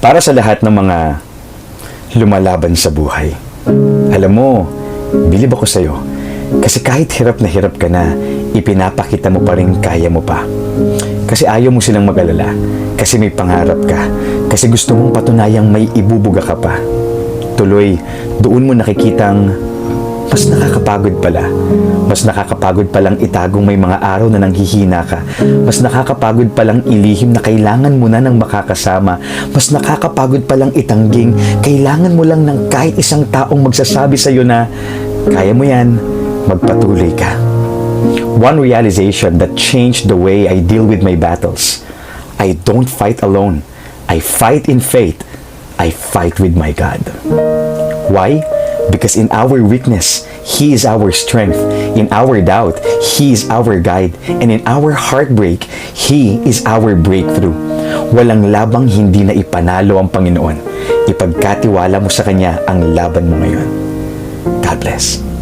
Para sa lahat ng mga lumalaban sa buhay. Alam mo, bilib ako sa'yo. Kasi kahit hirap na hirap ka na, ipinapakita mo pa rin kaya mo pa. Kasi ayaw mo silang mag-alala. Kasi may pangarap ka. Kasi gusto mong patunayang may ibubuga ka pa. Tuloy, doon mo nakikitang mas nakakapagod pala. Mas nakakapagod palang itagong may mga araw na nanghihina ka. Mas nakakapagod palang ilihim na kailangan mo na ng makakasama. Mas nakakapagod palang itangging kailangan mo lang ng kahit isang taong magsasabi sa'yo na kaya mo yan, magpatuloy ka. One realization that changed the way I deal with my battles. I don't fight alone. I fight in faith. I fight with my God. Why? Because in our weakness, He is our strength. In our doubt, He is our guide. And in our heartbreak, He is our breakthrough. Walang labang hindi na ipanalo ang Panginoon. Ipagkatiwala mo sa Kanya ang laban mo ngayon. God bless.